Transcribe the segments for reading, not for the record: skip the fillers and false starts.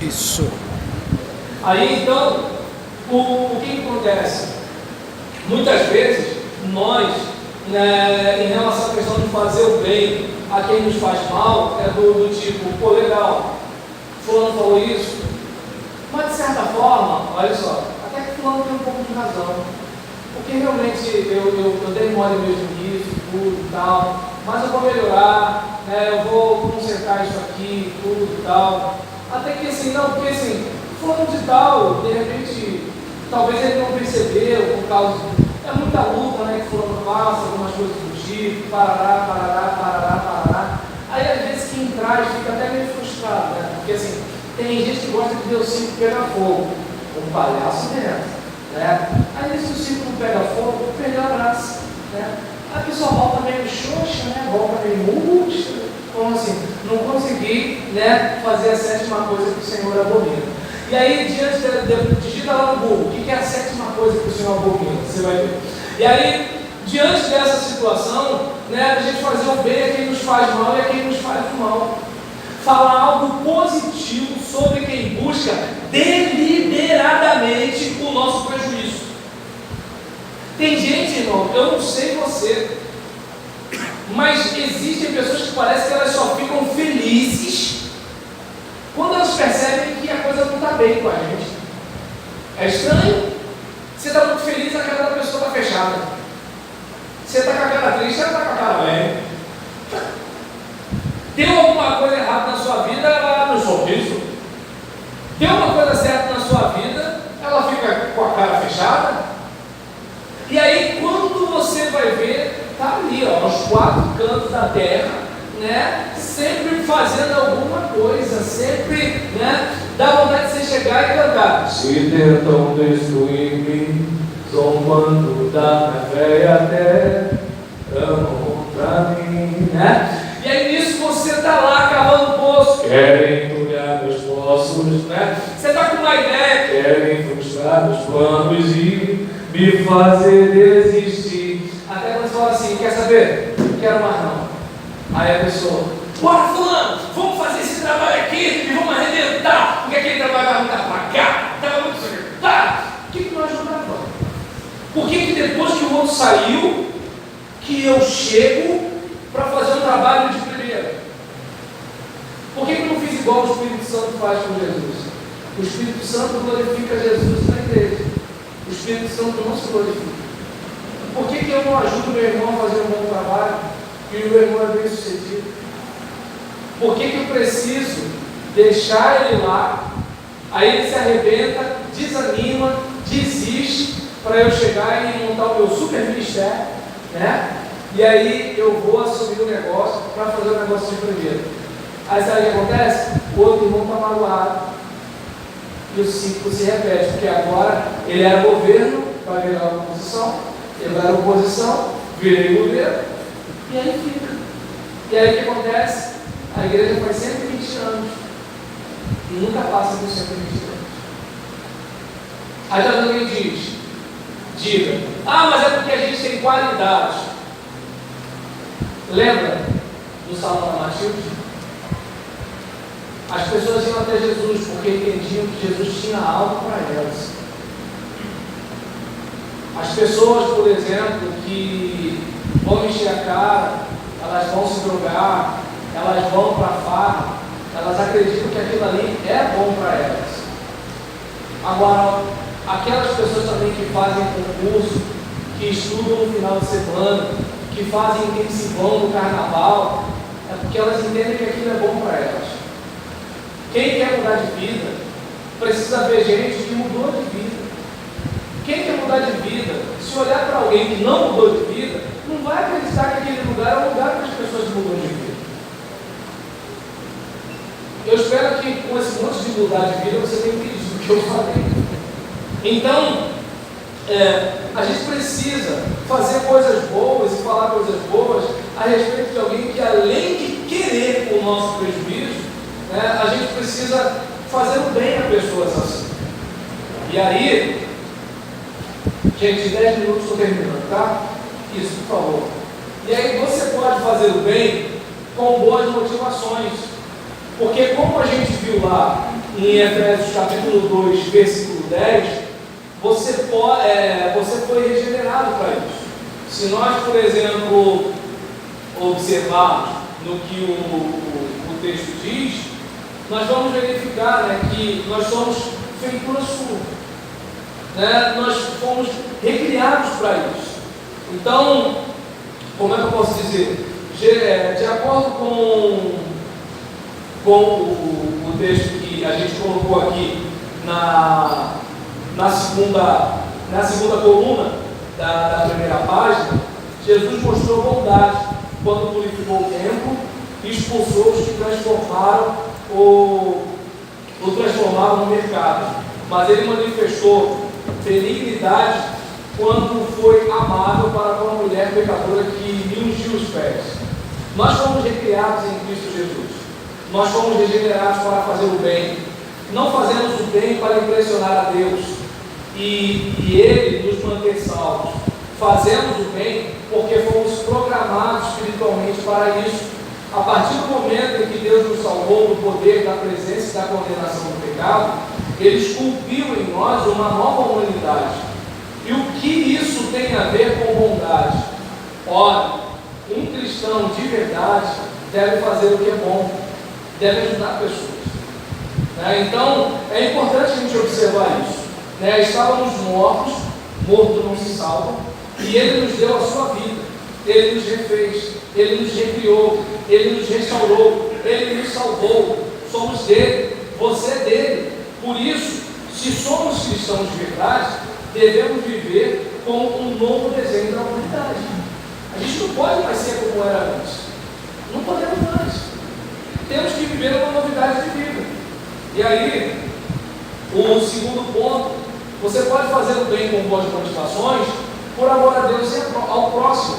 Isso. Aí então, o que acontece? Muitas vezes, nós, em relação à questão de fazer o bem a quem nos faz mal, é do tipo, pô, legal, fulano falou isso, mas de certa forma, olha só, até que fulano tem um pouco de razão, porque realmente eu dei mole mesmo nisso, tudo e tal, mas eu vou melhorar, eu vou consertar isso aqui, tudo e tal, até que assim, não, porque assim, fulano de tal, de repente, talvez ele não percebeu, por causa é muita luta, que fulano passa, algumas coisas do tipo, parará. Aí às vezes quem traz fica até meio frustrado, porque assim, tem gente que gosta de ver o circo pegar fogo, um palhaço dentro, Aí se o circo não pega fogo, perdeu a graça, A pessoa volta meio xoxa, volta meio murcha, como assim, não consegui, fazer a sétima coisa que o Senhor abomina. E aí, digita lá no Google, o que é a sétima coisa que o Senhor abomina? Você vai ver. E aí, diante dessa situação, a gente fazer o bem a quem nos faz mal e a quem nos faz o mal. Falar algo positivo sobre quem busca deliberadamente o nosso prejuízo. Tem gente, irmão, eu não sei você, mas existem pessoas que parece que elas só ficam felizes quando elas percebem que a coisa não está bem com a gente. É estranho. Você está muito feliz, a cara da pessoa está fechada. Você está com a cara triste, ela está com a cara bem. Deu alguma coisa errada na sua vida, ela abre um sorriso. Deu uma coisa certa na sua vida, ela fica com a cara fechada. E aí, quando você vai ver, está ali, aos quatro cantos da terra, sempre fazendo alguma coisa, sempre, dá vontade de você chegar e cantar. Se tentam destruir-me, zombando da minha fé até amam contra mim, E aí nisso você está lá cavando poço, querem entulhar meus poços, Você está com uma ideia, querem frustrar meus planos e me fazer desistir. Até quando você fala assim, quer saber? Não quero mais não. Aí a pessoa, bora fulano, vamos fazer esse trabalho aqui e vamos arrebentar, porque aquele trabalho vai mudar pra cá, Por que não ajudava? Por que depois que o outro saiu, que eu chego para fazer um trabalho de primeira? Por que eu não fiz igual o Espírito Santo faz com Jesus? O Espírito Santo glorifica Jesus na igreja. O Espírito Santo não se glorifica. Por que eu não ajudo meu irmão a fazer um bom trabalho e o meu irmão é bem sucedido? Por que eu preciso deixar ele lá, aí ele se arrebenta, desanima, desiste, para eu chegar e montar o meu super ministério, E aí eu vou assumir o negócio para fazer o negócio de primeiro. Aí sabe o que acontece? O outro irmão está magoado. E o ciclo se repete, porque agora ele era governo, vai virar oposição, ele era oposição, virei governo, e aí fica. E aí o que acontece? A igreja faz 120 anos e nunca passa dos 120 anos. Aí também alguém diga, mas é porque a gente tem qualidade. Lembra do Salmo da Matilde? As pessoas iam até Jesus porque entendiam que Jesus tinha algo para elas. As pessoas, por exemplo, que vão encher a cara, elas vão se drogar, elas vão para a farra, elas acreditam que aquilo ali é bom para elas. Agora, aquelas pessoas também que fazem concurso, que estudam no final de semana, que fazem intensivão no carnaval, é porque elas entendem que aquilo é bom para elas. Quem quer mudar de vida, precisa ver gente que mudou de vida. Quem quer mudar de vida, se olhar para alguém que não mudou de vida, não vai acreditar que aquele lugar é um lugar para as pessoas que mudam de vida. Eu espero que com esse monte de mudar de vida você tenha entendido o que eu falei. Então, a gente precisa fazer coisas boas e falar coisas boas a respeito de alguém que, além de querer o nosso prejuízo, a gente precisa fazer o bem a pessoas assim. E aí, gente, 10 minutos estou terminando, tá? Isso, por favor. E aí você pode fazer o bem com boas motivações. Porque como a gente viu lá em Efésios capítulo 2, versículo 10, você foi regenerado para isso. Se nós, por exemplo, observarmos no que o texto diz, nós vamos verificar, né, que nós somos feitura sua, né? Nós fomos recriados para isso. Então, como é que eu posso dizer? De acordo com o texto que a gente colocou aqui na segunda coluna da primeira página, Jesus mostrou bondade quando purificou o templo e expulsou os que transformaram no mercado. Mas ele manifestou benignidade quando foi amável para com a mulher pecadora que lhe ungiu os pés. Nós fomos recriados em Cristo Jesus. Nós fomos regenerados para fazer o bem. Não fazemos o bem para impressionar a Deus e Ele nos manter salvos. Fazemos o bem porque fomos programados espiritualmente para isso. A partir do momento em que Deus nos salvou do poder da presença e da condenação do pecado, Ele esculpiu em nós uma nova humanidade. E o que isso tem a ver com bondade? Ora, um cristão de verdade deve fazer o que é bom, deve ajudar pessoas. Então, é importante a gente observar isso. Estávamos morto não se salva, e Ele nos deu a sua vida, Ele nos refez, Ele nos recriou, Ele nos restaurou, Ele nos salvou. Somos dele, você é dele. Por isso, se somos cristãos de verdade, devemos viver com um novo desenho da humanidade. A gente não pode mais ser como era antes. Não podemos mais. Temos que viver uma novidade de vida. E aí, o segundo ponto, você pode fazer o bem com boas motivações por amor a Deus e ao próximo.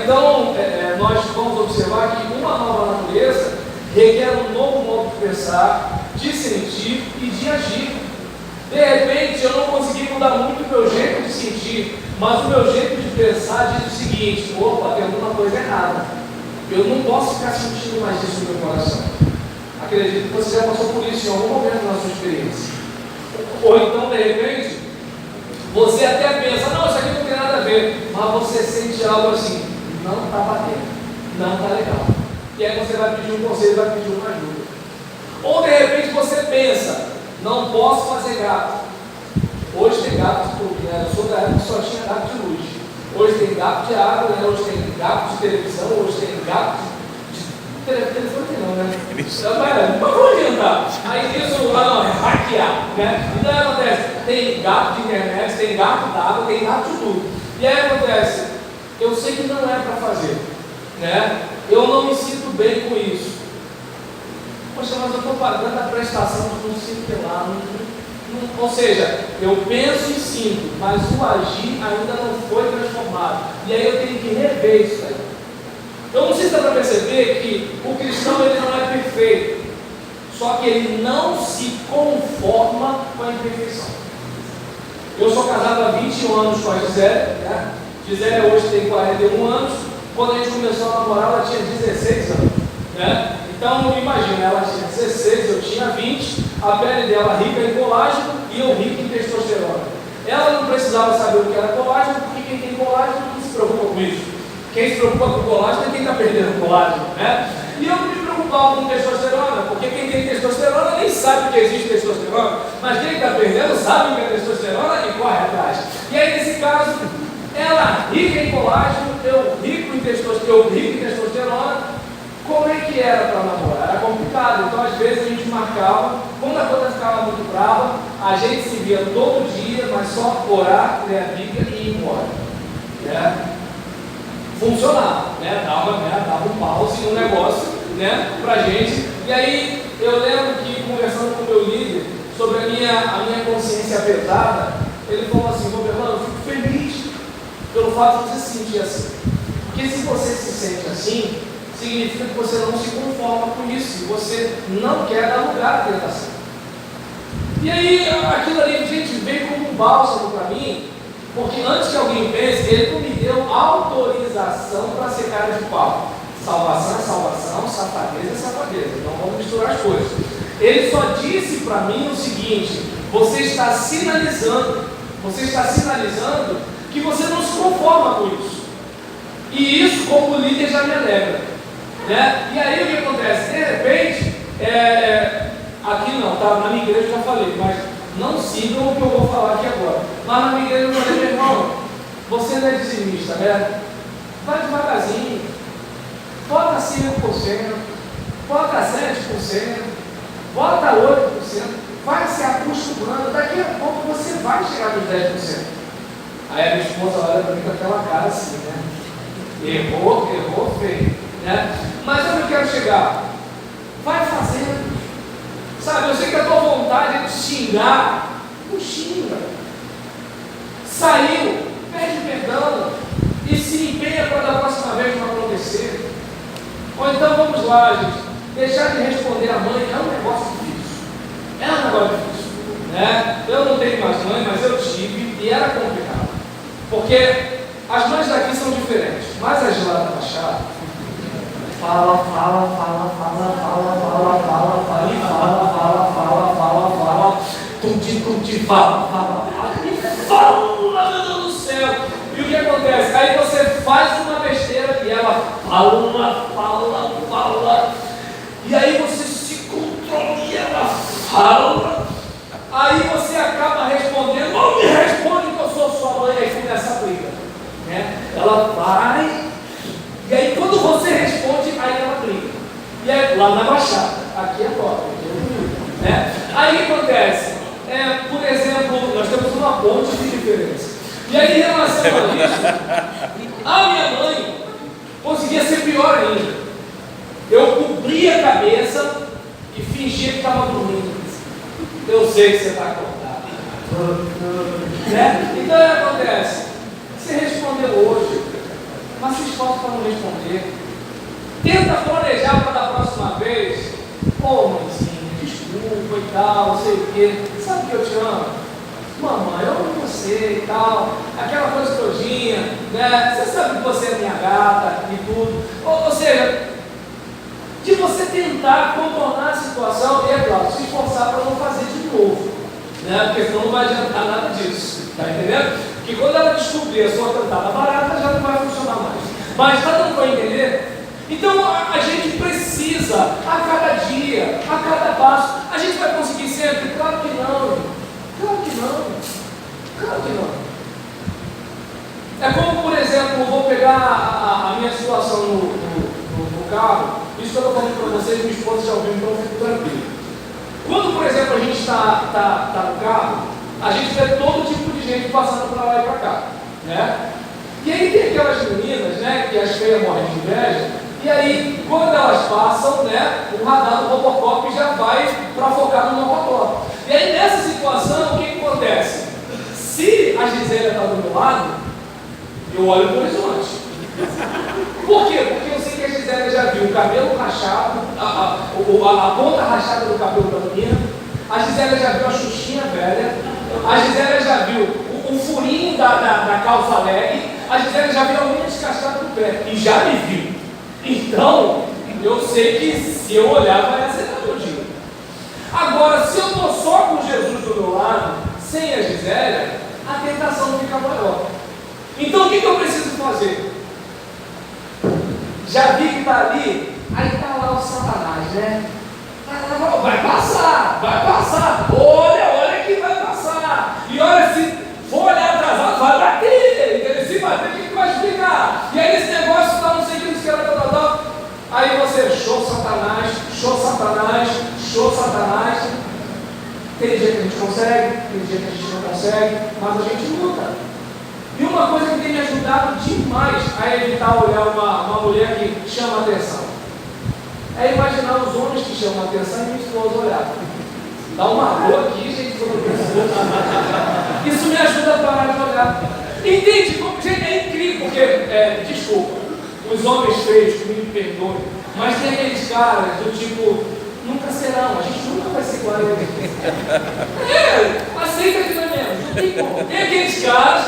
Então, nós vamos observar que uma nova natureza requer um novo modo de pensar, de sentir e de agir. De repente, eu não consegui mudar muito o meu jeito de sentir, mas o meu jeito de pensar diz o seguinte: opa, tem alguma coisa errada. Eu não posso ficar sentindo mais isso no meu coração. Acredito que você já passou por isso em algum momento na sua experiência. Ou então, de repente, você até pensa, não, isso aqui não tem nada a ver, mas você sente algo assim, não está batendo, não está legal. E aí você vai pedir um conselho, vai pedir uma ajuda. Ou de repente você pensa, não posso fazer gato. Hoje tem gato de tudo, né? Eu sou da época que só tinha gato de luz. Hoje tem gato de água, né? Hoje tem gato de televisão, hoje tem gato de telefone não, né? Não vou adiantar. Aí isso, hackear, né? Então acontece, tem gato de internet, tem gato d'água, tem gato de tudo. E aí acontece, eu sei que não é para fazer, né? Eu não me sinto bem com isso. Poxa, mas eu estou pagando a prestação de não sinto lá. Ou seja, eu penso e sinto, mas o agir ainda não foi transformado. E aí eu tenho que rever isso aí. Eu não sei se dá para perceber que o cristão ele não é perfeito, só que ele não se conforma com a imperfeição. Eu sou casado há 21 anos com a Gisele, né? Gisele hoje tem 41 anos. Quando a gente começou a namorar, ela tinha 16 anos, né? Então, imagina, ela tinha 16, eu tinha 20, a pele dela rica em colágeno e eu rico em testosterona. Ela não precisava saber o que era colágeno, porque quem tem colágeno não se preocupa com isso. Quem se preocupa com colágeno é quem está perdendo colágeno, né? E eu não me preocupava com testosterona, porque quem tem testosterona nem sabe que existe testosterona, mas quem está perdendo sabe que é testosterona e corre atrás. E aí, nesse caso, ela rica em colágeno, eu rico em testosterona. Como é que era para namorar? Era complicado. Então, às vezes, a gente marcava, quando a coisa ficava muito brava, a gente se via todo dia, mas só orar, ler a Bíblia e ir embora. Né? Funcionava, né? Dava um pause no negócio, né? Pra gente. E aí, eu lembro que, conversando com o meu líder sobre a minha consciência pesada, ele falou assim: Fernando, eu fico feliz pelo fato de você se sentir assim. Porque se você se sente assim, significa que você não se conforma com isso, e você não quer dar lugar à tentação. E aí, aquilo ali, gente, veio como um bálsamo para mim, porque antes que alguém pense, ele não me deu autorização para ser cara de pau. Salvação é salvação, safadeza é safadeza. Então vamos misturar as coisas. Ele só disse para mim o seguinte: você está sinalizando que você não se conforma com isso. E isso, como líder, já me alegra, né? E aí o que acontece? De repente, aqui não, tá? Na minha igreja eu já falei, mas não sigam o que eu vou falar aqui agora. Mas na minha igreja eu falei: meu irmão, você não é dizimista, né? Vai devagarzinho, bota 5%, bota 7%, bota 8%, vai se acostumando, daqui a pouco você vai chegar nos 10%. Aí a minha esposa olha para mim com aquela cara assim, né? Errou feio, né? Mas onde eu quero chegar? Vai fazendo. Sabe, eu sei que a tua vontade é de xingar, não xinga. Saiu, pede perdão e se empenha para da próxima vez não acontecer. Ou então vamos lá, gente, deixar de responder a mãe é um negócio difícil, né? Eu não tenho mais mãe, mas eu tive e era complicado, porque as mães daqui são diferentes, mas as de lá da Baixada fala, meu Deus do céu. E o que acontece? Aí você faz uma besteira e ela fala, e aí você se controla e ela fala, aí você acaba respondendo: não me responde que eu sou sua mãe. Aí começa a briga, né? Ela vai, e aí quando você responde, aí ela briga. E é lá na Baixada, aqui é top, né? Aí o que acontece? Por exemplo, nós temos uma ponte de diferença. E aí, em relação a isso, a minha mãe conseguia ser pior ainda. Eu cobria a cabeça e fingia que estava dormindo. Eu sei que você está acordado, né? Então, o que acontece? Você respondeu hoje, mas se esforça para não responder. Tenta planejar para da próxima vez. Mãezinha, desculpa e tal, não sei o quê. Sabe que eu te amo? Mamãe, eu amo você e tal, aquela coisa todinha, né? Você sabe que você é minha gata e tudo. Ou seja, de você tentar contornar a situação e, é claro, se esforçar para não fazer de novo, né? Porque senão não vai adiantar nada disso, tá entendendo? Porque quando ela descobrir a sua cantada barata, já não vai funcionar mais. Mas está dando para entender? Então a gente precisa, a cada dia, a cada passo, a gente vai conseguir sempre? Claro que não. Claro que não. É como, por exemplo, vou pegar a minha situação no carro. Isso que eu estou falando para vocês, minha esposa já ouviu, então eu fico tranquilo. Quando, por exemplo, a gente está no carro, a gente vê todo tipo de gente passando para lá e para cá, né? E aí tem aquelas meninas, né, que as feias morrem de inveja, e aí, quando elas passam, né, o radar do Robocop já vai para focar no Mocotó. E aí, nessa situação, o que acontece? Se a Gisélia está do meu lado, eu olho para o horizonte. Por quê? Porque eu sei que a Gisélia já viu o cabelo rachado, a ponta rachada do cabelo da menina, a Gisélia já viu a xuxinha velha, a Gisélia já viu o furinho da calça leg, a Gisélia já viu a unha descascada do pé, e já me viu. Então, eu sei que se eu olhar, vai acertar meu dia. Agora, se eu estou só com Jesus do meu lado, sem a Gisélia, a tentação fica maior. Então, o que eu preciso fazer? Já vi que está ali, aí está lá o Satanás, né? Vai passar. Olha que vai passar. E olha, se for olhar atrasado, vai bater. Se bater, o que vai explicar? E aí esse negócio está não sei o que, tal. Aí você, show Satanás. Tem dia que a gente consegue, tem dia que a gente não consegue, mas a gente luta. E uma coisa que tem me ajudado demais a evitar olhar uma mulher que chama atenção é imaginar os homens que chamam atenção e minha esposa olhar. Dá uma dor aqui, gente, quando eu penso. Isso me ajuda a parar de olhar. Entende? Gente, é incrível, porque, desculpa, os homens feios, que me perdoem, mas tem aqueles caras do tipo, nunca serão, a gente nunca vai ser igual a ele. Aceita que não é mesmo, não tem como. Tem aqueles caras,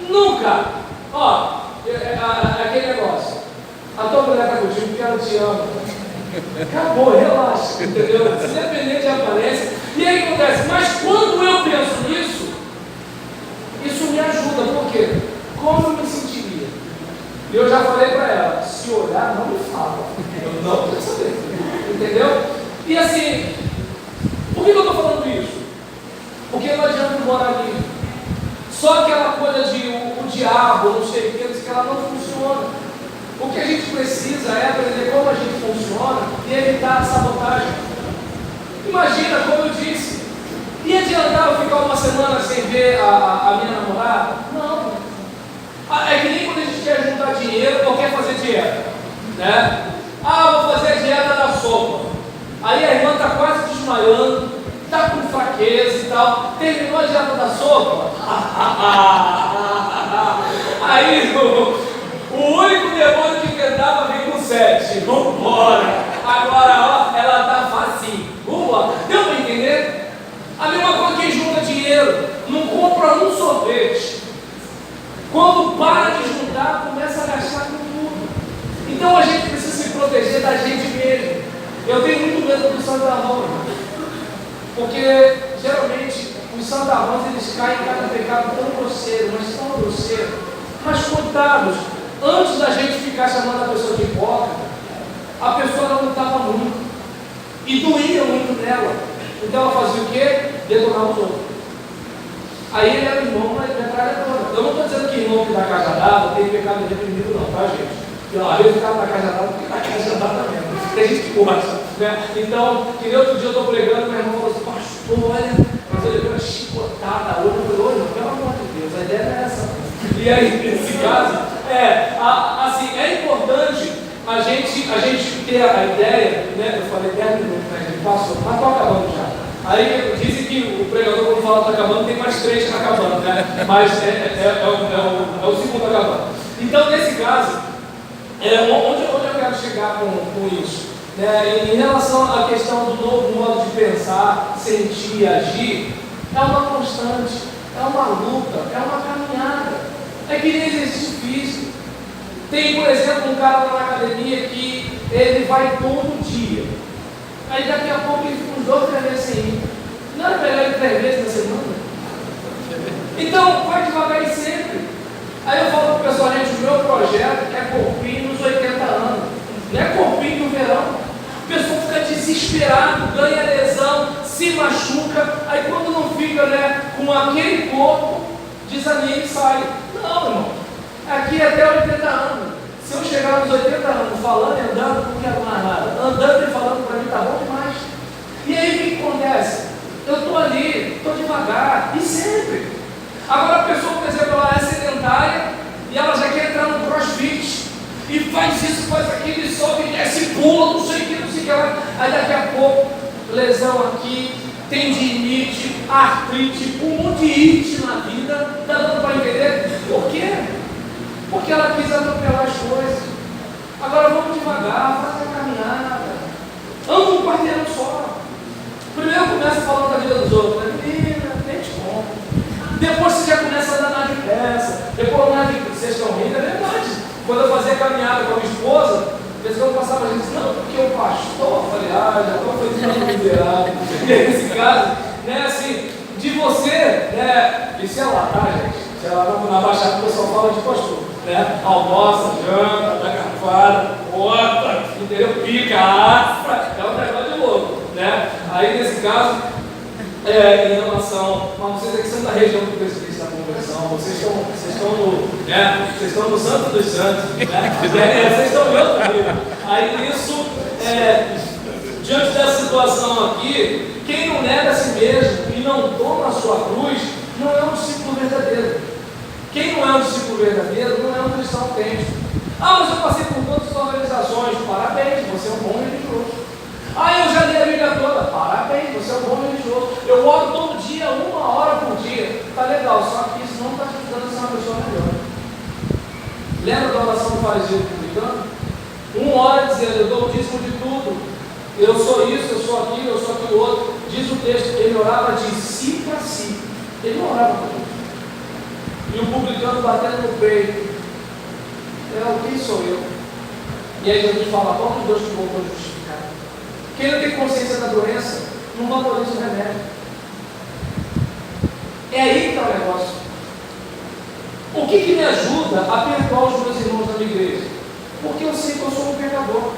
nunca. Ó, aquele negócio, a tua mulher está contigo porque ela te ama. Acabou, relaxa, entendeu? Se depender de aparência. E aí acontece, mas quando eu penso nisso, isso me ajuda, por quê? Como eu me sentiria? E eu já falei para ela, se olhar, não me fala. Eu não quero saber. Entendeu? E assim, por que eu estou falando isso? Porque não adianta morar ali. Só aquela coisa de o diabo, não sei o que ela não funciona. O que a gente precisa é aprender como a gente funciona e evitar a sabotagem. Imagina, como eu disse, ia adiantar eu ficar uma semana sem ver a minha namorada? Não. É que nem quando a gente quer juntar dinheiro ou quer fazer dieta, né? Vou fazer a dieta da sopa. Aí a irmã está quase desmaiando, está com fraqueza e tal. Terminou a dieta da sopa? Aí o único demônio que tentava vir com 7. Vambora! Agora, ó, ela está facinho. Vambora! Deu para entender? A mesma coisa quem junta dinheiro, não compra um sorvete. Quando para de juntar, começa a gastar com tudo. Então a gente precisa se proteger da gente mesmo. Eu tenho muito medo dos santarrões, porque geralmente os santarrões eles caem em cada pecado tão grosseiro, mas tão grosseiro. Mas coitados, antes da gente ficar chamando a pessoa de hipócrita, a pessoa não lutava muito e doía muito nela. Então ela fazia o quê? Detonar os outros. Aí ele era irmão, mas metralhadora. Eu não estou dizendo que irmão que dá cajadada tem pecado reprimido, não, tá, gente? Porque às vezes o cara dá cajadada porque dá cajadada mesmo. Tem gente que gosta, né? Então, que nem outro dia eu estou pregando, meu irmão falou assim, pastor, olha, mas eu levei uma chicotada hoje. Eu falei, olha, pelo amor de Deus, a ideia não é essa. E aí, nesse caso, assim, é importante a gente ter a ideia, né? Eu falei 10 minutos, né? A gente passou, mas estou acabando já. Aí dizem que o pregador, quando fala está acabando, tem mais 3 que está acabando, né? Mas é o segundo acabando. Então, nesse caso, onde eu quero chegar com isso? Em relação à questão do novo modo de pensar, sentir e agir, é uma constante, é uma luta, é uma caminhada. É que nem exercício físico. Tem, por exemplo, um cara lá na academia que ele vai todo dia. Aí daqui a pouco ele fica uns 2 ou 3 vezes sem ir. Não é melhor ir 3 vezes na semana? Então, vai devagar e sempre. Aí eu falo para o pessoal, gente, o meu projeto é corpinho nos 80 anos. Não é corpinho no verão. A pessoa fica desesperado, ganha lesão, se machuca. Aí quando não fica, né, com aquele corpo, desanima e sai. Não, irmão. Aqui é até 80 anos. Se eu chegar nos 80 anos falando e andando, não quero mais nada. Andando e falando para mim está bom demais. E aí o que acontece? Eu estou ali, estou devagar, e sempre. Agora a pessoa, por exemplo, ela é sedentária e ela já quer entrar no crossfit. E faz isso, faz aquilo, e sobe, e desce, pula, não sei o que, não sei o que lá. Aí daqui a pouco, lesão aqui, tendinite, artrite, um monte de it na vida. Está dando para entender? Por quê? Porque ela quis atropelar as coisas. Agora vamos devagar, faz a caminhada. Anda um quarteirão só. Primeiro começa falando da vida dos outros, né? Menina, nem te conta. Depois você já começa a andar de peça. Depois andar de. Vocês estão rindo, é verdade. Quando eu fazia caminhada com a minha esposa, às vezes eu passava a gente disse, não, porque o pastor, eu falei, já estou fazendo miserável. E aí, nesse caso, né, assim, de você, né, isso é lá, tá, gente? Isso é lá na Baixada, o pessoal fala de pastor, né? Almoça, janta, dá garfada, bota, entendeu? Pica, assa, é um negócio de louco, né? Aí, nesse caso, em relação, mas vocês aqui são da região do presbítero da conversão, vocês estão no, né? Vocês estão no Santo dos Santos, né? Vocês estão em outro nível. Aí isso, diante dessa situação aqui, quem não nega a si mesmo e não toma a sua cruz, não é um discípulo verdadeiro. Quem não é um discípulo verdadeiro, não é um cristão autêntico. Mas eu passei por todas as organizações, parabéns, você é um bom religioso. Eu já li a Bíblia toda, parabéns, você é um bom religioso. Eu oro todo dia, 1 hora por dia. Tá legal, só que isso não está te ajudando a ser uma pessoa melhor. Lembra da oração do fariseu publicano? 1 hora dizendo, eu dou o dízimo de tudo. Eu sou isso, eu sou aquilo, eu sou aquilo outro. Diz o texto, ele orava de si para si. Ele não orava para Deus. E o publicano batendo no peito. Quem sou eu? E aí Jesus fala, qual dos dois que voltou justificado? Quem não tem consciência da doença, não valoriza o remédio. É aí que está o negócio. O que me ajuda a perdoar os meus irmãos da minha igreja? Porque eu sei que eu sou um pecador.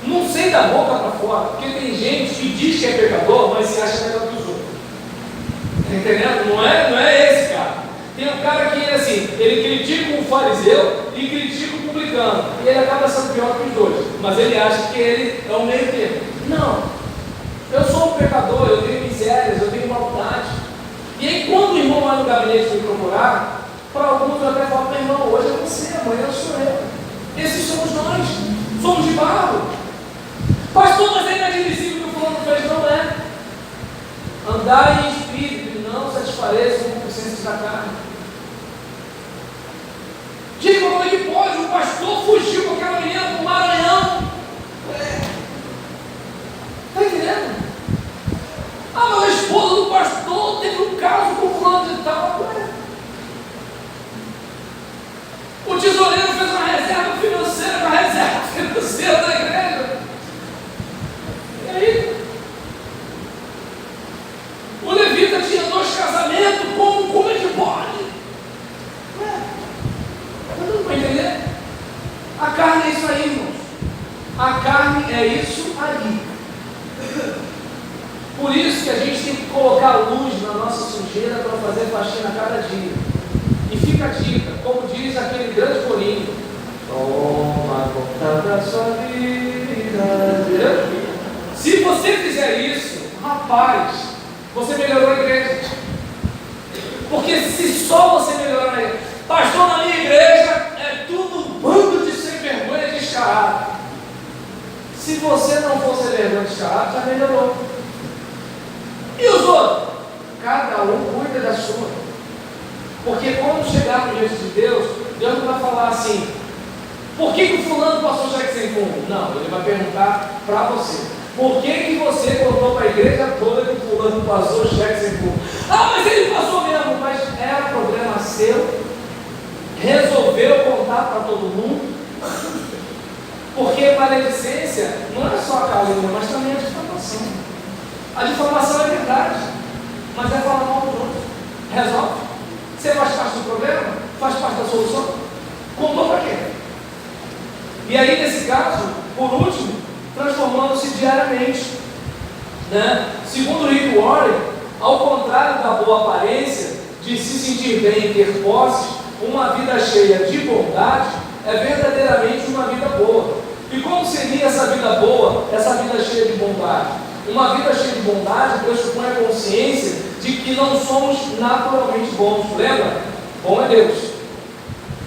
Não sei da boca para fora, porque tem gente que diz que é pecador, mas se acha melhor que os outros. Está entendendo? Não é esse cara. Tem um cara que assim, ele critica o fariseu e critica o publicano, e ele acaba sendo pior que os dois, mas ele acha que ele é o meio termo. Não, eu sou um pecador, eu tenho misérias, eu tenho maldade. E aí quando o irmão vai no gabinete me procurar, para alguns eu até falo: meu irmão, hoje é você, amanhã sou eu. Esses somos nós, somos de barro. Pastor, mas é inadmissível que o fulano fez. Não é. Andar em espírito, não satisfareça com concupiscências da carne. Diga, como é que pode? O pastor fugiu com aquela menina para o Maranhão. Está entendendo? Ah, mas a esposa do pastor teve um caso com fulano de tal. O tesoureiro fez uma reserva financeira para a reserva financeira da igreja. E aí? O levita tinha 2 casamentos, como é que pode? Está dando para entender? A carne é isso aí, irmãos. A carne é isso aí. Por isso que a gente tem que colocar luz na nossa sujeira para fazer faxina a cada dia. E fica a dica, como diz aquele grande corinho: toma conta da sua vida. Se você fizer isso, rapaz, você melhorou a igreja. Porque se só você melhorar a igreja, pastor, na minha igreja é tudo um bando de sem vergonha descarado. Se você não for sem vergonha descarado, já melhorou. E os outros? Cada um cuida da sua. Porque quando chegarmos diante de Deus, Deus não vai falar assim: por que o fulano passou cheque sem fundo? Não, ele vai perguntar para você: por que você contou para a igreja toda que o fulano passou cheque sem fundo? Ah, mas ele passou mesmo. Mas era problema seu. Resolveu contar para todo mundo. Porque maledicência não é só a calúnia, mas também a difamação. A difamação é verdade, mas é falar mal dos outros. Resolve. Você faz parte do problema? Faz parte da solução? Contou para quê? E aí, nesse caso, por último, transformando-se diariamente. Segundo Rick Warren, ao contrário da boa aparência, de se sentir bem e ter posses, uma vida cheia de bondade é verdadeiramente uma vida boa. E como seria essa vida boa, essa vida cheia de bondade? Uma vida cheia de bondade pressupõe a consciência de que não somos naturalmente bons. Lembra? Bom é Deus.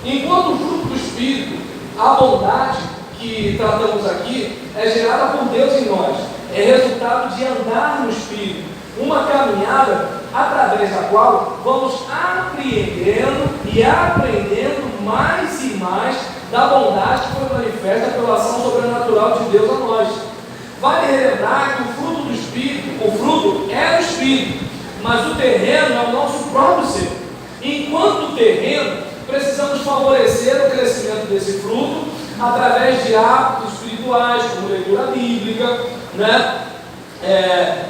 Enquanto o fruto do Espírito, a bondade que tratamos aqui, é gerada por Deus em nós. É resultado de andar no Espírito. Uma caminhada através da qual vamos apreendendo e aprendendo mais e mais da bondade que foi manifesta pela ação sobrenatural de Deus a nós. Vale relembrar que o fruto do Espírito, o fruto é do Espírito, mas o terreno é o nosso próprio ser. Enquanto terreno, precisamos favorecer o crescimento desse fruto através de hábitos espirituais, como leitura bíblica,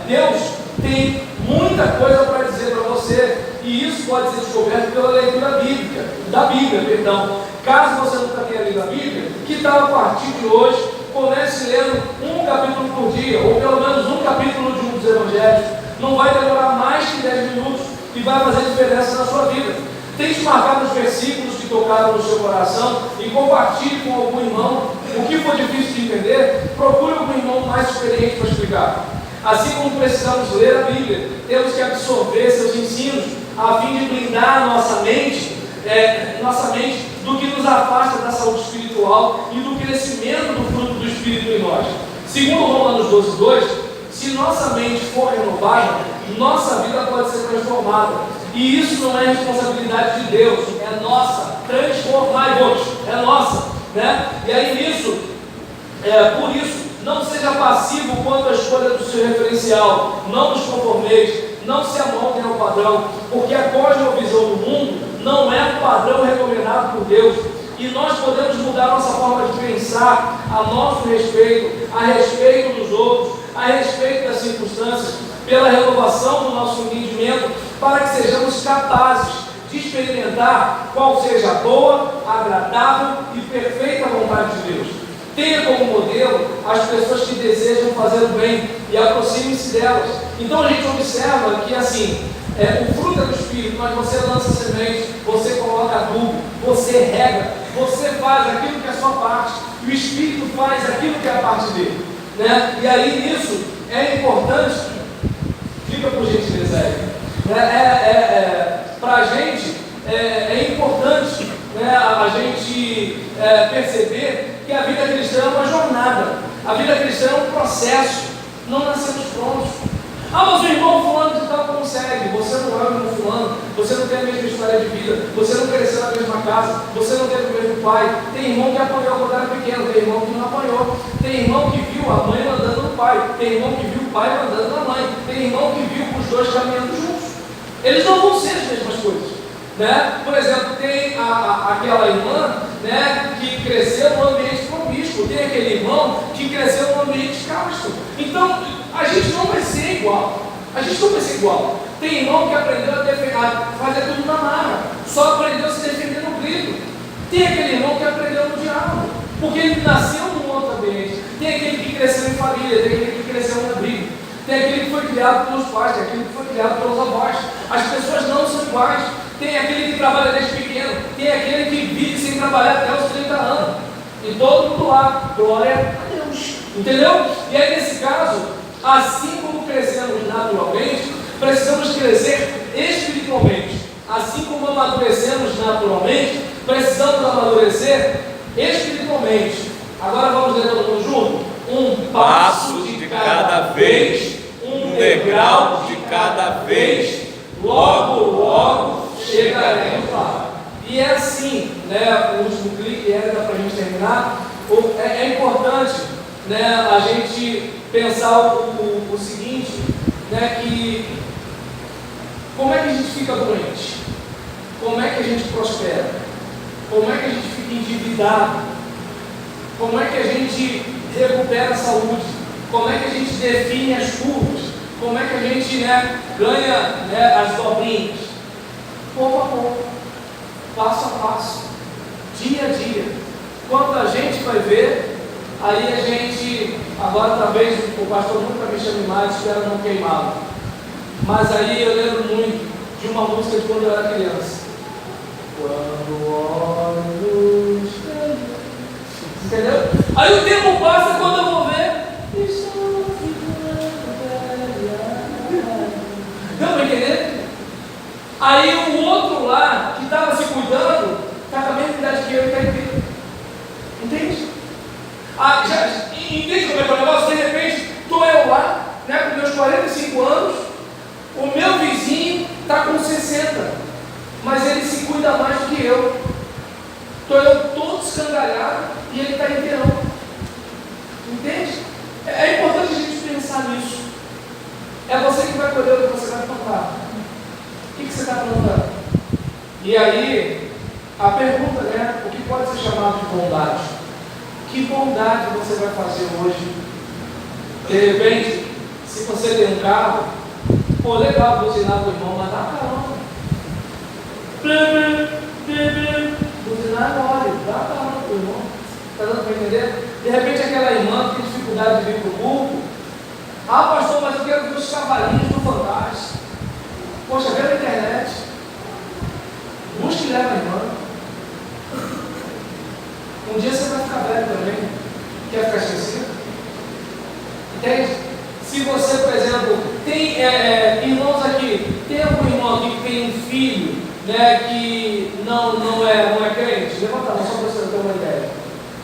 Deus tem muita coisa para dizer para você, e isso pode ser descoberto pela leitura bíblica, da Bíblia, perdão. Caso você nunca tenha lido a Bíblia, que tal a partir de hoje, comece lendo um capítulo por dia, ou pelo menos um capítulo de um dos evangelhos. Não vai demorar mais que 10 minutos e vai fazer diferença na sua vida. Tente marcar os versículos que tocaram no seu coração e compartilhe com algum irmão. O que for difícil de entender, procure algum irmão mais experiente para explicar. Assim como precisamos ler a Bíblia, temos que absorver seus ensinos a fim de blindar a nossa mente do que nos afasta da saúde espiritual e do crescimento do fruto do Espírito em nós. Segundo Romanos 12:2, se nossa mente for renovada, nossa vida pode ser transformada. E isso não é responsabilidade de Deus, é nossa. Transformai-vos, é nossa. E aí nisso, por isso, não seja passivo quanto à escolha do seu referencial. Não nos conformeis, não se amoldem ao padrão, porque a cosmovisão do mundo não é o padrão recomendado por Deus. E nós podemos mudar a nossa forma de pensar a nosso respeito, a respeito dos outros, a respeito das circunstâncias, pela renovação do nosso entendimento, para que sejamos capazes de experimentar qual seja a boa, agradável e perfeita vontade de Deus. Tenha como modelo as pessoas que desejam fazer o bem e aproxime-se delas. Então a gente observa que assim, o fruto é do Espírito, mas você lança semente, você coloca adubo, você rega, você faz aquilo que é a sua parte, e o Espírito faz aquilo que é a parte dele. Né? E aí nisso é importante, fica por gentileza aí, para a gente é importante, né, a gente perceber que a vida cristã é uma jornada, a vida cristã é um processo, não nascemos prontos. Mas o irmão fulano de tal consegue, você não é o irmão fulano, você não tem a mesma história de vida, você não cresceu na mesma casa, você não teve o mesmo pai. Tem irmão que apanhou quando era pequeno, tem irmão que não apanhou, tem irmão que viu a mãe mandando no pai, tem irmão que viu o pai mandando na mãe, tem irmão que viu os dois caminhando juntos. Eles não vão ser as mesmas coisas. Né? Por exemplo, tem aquela irmã, né, que cresceu num ambiente promíscuo, tem aquele irmão que cresceu num ambiente casto. Então, a gente não vai ser igual. A gente não vai ser igual. Tem irmão que aprendeu a fazer tudo na marra, só aprendeu a se defender no grito. Tem aquele irmão que aprendeu no diálogo, porque ele nasceu num outro ambiente. Tem aquele que cresceu em família, tem aquele que cresceu no abrigo, tem aquele que foi criado pelos pais, tem aquele que foi criado pelos avós. As pessoas não são iguais. Tem aquele que trabalha desde pequeno, tem aquele que vive sem trabalhar até os 30 anos. E todo mundo lá, glória a Deus. Entendeu? E aí nesse caso, assim como crescemos naturalmente, precisamos crescer espiritualmente. Assim como amadurecemos naturalmente, precisamos amadurecer espiritualmente. Agora vamos ler todo mundo junto? Um passo de cada vez, um degrau de cada vez, logo, logo chegaremos lá. E é assim, né? O último clique era para a gente terminar. É importante, né, a gente pensar o seguinte, né, que como é que a gente fica doente? Como é que a gente prospera? Como é que a gente fica endividado? Como é que a gente recupera a saúde? Como é que a gente define as curvas? Como é que a gente, né, ganha, né, as dobrinhas? Pouco a pouco, passo a passo, dia a dia. Quando a gente vai ver, aí a gente, agora talvez o pastor nunca me chame mais, espero não queimá-lo. Mas aí eu lembro muito de uma música de quando eu era criança. Quando olhos, entendeu? Aí o tempo passa, quando eu vou ver, estou ficando velha. Deu para entender? Aí o outro lá, que estava se cuidando, está com a mesma idade que eu e está inteiro. Entende? Entende como é que é o negócio? De repente, estou eu lá, né, com meus 45 anos, o meu vizinho está com 60, mas ele se cuida mais do que eu. Estou eu todo escangalhado e ele está inteirão. Entende? É importante a gente pensar nisso. É você que vai colher o que você vai plantar. O que você está plantando? E aí, a pergunta, né? O que pode ser chamado de bondade? Que bondade você vai fazer hoje? De repente, se você tem um carro, pô, legal buzinar para o irmão, mas dá carona. Buzinar é mole, dá carona para o irmão. Está dando para entender? De repente, aquela irmã que tem dificuldade de vir para o culto. Pastor, mas eu quero ver os cavalinhos do Fantástico. Poxa, vê na internet. Busque e leva a irmã. Um dia você vai ficar velho também. Quer ficar esquecido? Entende? Se você, por exemplo, tem irmãos aqui, tem algum irmão aqui que tem um filho, né, que não é crente? Levanta a mão só para você ter uma ideia.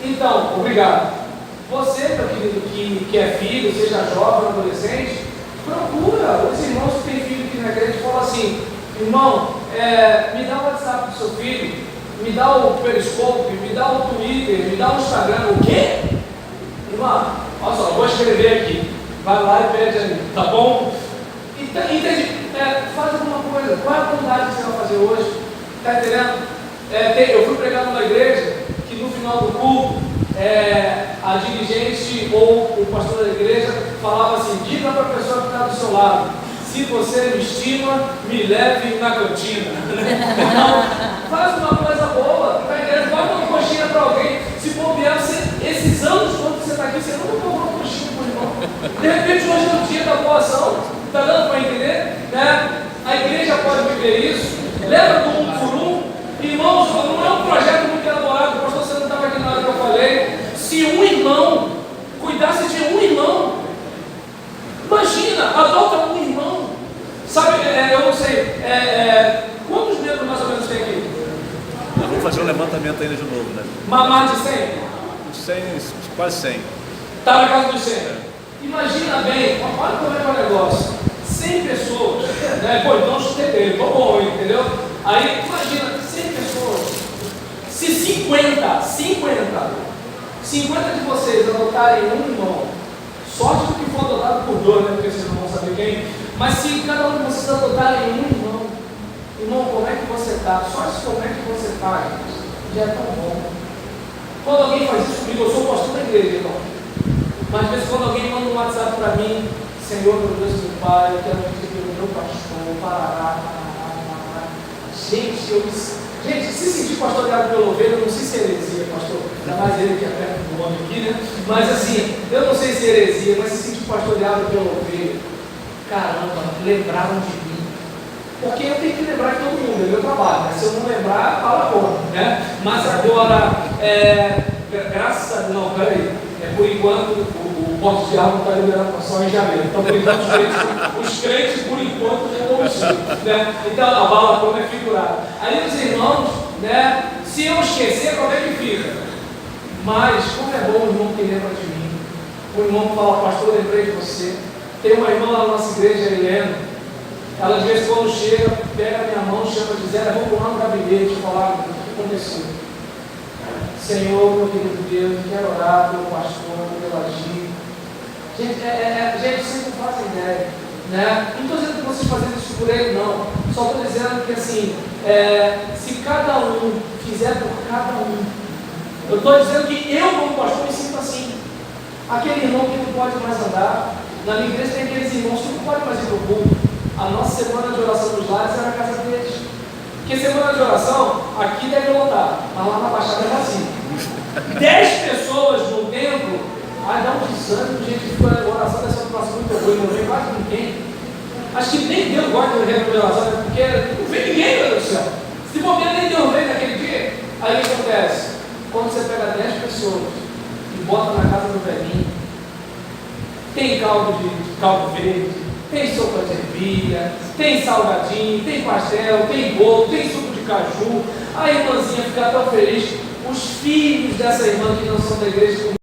Então, obrigado. Você, meu querido, que é filho, seja jovem ou adolescente, procura os irmãos que têm filho que não é crente e fala assim: irmão, me dá o WhatsApp do seu filho, me dá o Periscope, me dá o Twitter, me dá o Instagram. O quê? Irmão, olha só, eu vou escrever aqui. Vai lá e pede ali, tá bom? Entende? Faz alguma coisa. Qual é a bondade que você vai fazer hoje? Está entendendo? Eu fui pregar numa igreja final do culto, a dirigente ou o pastor da igreja falava assim: diga para a pessoa que está do seu lado, se você me estima, me leve na cantina. Então, faz uma coisa boa, está entendendo? Bota uma coxinha para alguém. Se bobear, esses anos quando você está aqui, você nunca comprou uma coxinha para o irmão. De repente, hoje é o dia da boa ação. Está dando para entender? Né? A igreja pode viver isso. Leva do um por um. Irmãos, não é um projeto muito elaborado. O pastor, você não estava aqui na hora que eu falei. Se um irmão cuidasse de um irmão, imagina, adota um irmão. Sabe, eu não sei, quantos membros mais ou menos tem aqui? Nós vamos fazer um levantamento ainda de novo, né? Mais de 100? 100, quase 100. Está na casa dos 100. Imagina bem, olha como é que é o negócio. 100 pessoas, né? Pô, então chutei dele, tô bom, entendeu? Aí, imagina, 100 pessoas. Se 50 de vocês adotarem um irmão, sorte do que for adotado por dois, né? Porque vocês não vão saber quem. Mas se cada um de vocês adotarem um irmão, como é que você está? Só isso, como é que você está, gente? Já é tão bom. Quando alguém faz isso comigo, eu sou pastor da igreja, irmão. Mas às vezes quando alguém manda um WhatsApp para mim: Senhor, meu Deus, meu Pai, eu quero pedir pelo meu pastor, parará. Gente, se sentir pastoreado pela ovelha, eu não sei se é heresia, pastor. Ainda mais ele que é perto do homem aqui, né? Mas assim, eu não sei se é heresia, mas se sentir pastoreado pela ovelha, caramba, lembraram de mim. Porque eu tenho que lembrar de todo mundo, é meu trabalho, né? Se eu não lembrar, fala porra, né? Mas agora, graças a Deus, não, peraí. Por enquanto, o porte de arma está liberado só em janeiro. Então, por enquanto, os crentes, por enquanto, não vão ser, né? Então, a bala toda é figurada. Aí, os irmãos, né? Se eu esquecer, como é que fica? Mas, como é bom o irmão que lembra de mim. O irmão que fala: pastor, lembrei de você. Tem uma irmã lá na nossa igreja, Helena. Ela, de vez em quando chega, pega a minha mão, chama de Zé, vamos lá no gabinete falar o que aconteceu. Senhor, meu querido Deus, quero orar pelo pastor, pelo agir. Gente, vocês não fazem ideia, né? Não estou dizendo que vocês fazem isso por ele, não. Só estou dizendo que, assim, se cada um fizer por cada um, eu estou dizendo que eu, como pastor, me sinto assim. Aquele irmão que não pode mais andar. Na minha igreja tem aqueles irmãos que não podem mais ir para o culto. A nossa semana de oração dos lares era a casa deles. Porque semana de oração, aqui deve lotar, mas lá na Baixada é vazio. 10 pessoas no templo, dá um desânimo, gente, a oração dessa situação muito ruim, não vem quase ninguém. Acho que nem Deus gosta do reino de oração, porque não vem ninguém, meu Deus do céu. Se bobear, nem Deus vem naquele dia. Aí o que acontece? Quando você pega 10 pessoas e bota na casa do velhinho, tem caldo verde, tem sopa de ervilha, tem salgadinho, tem pastel, tem bolo, tem suco de caju. A irmãzinha fica tão feliz. Os filhos dessa irmã que não são da igreja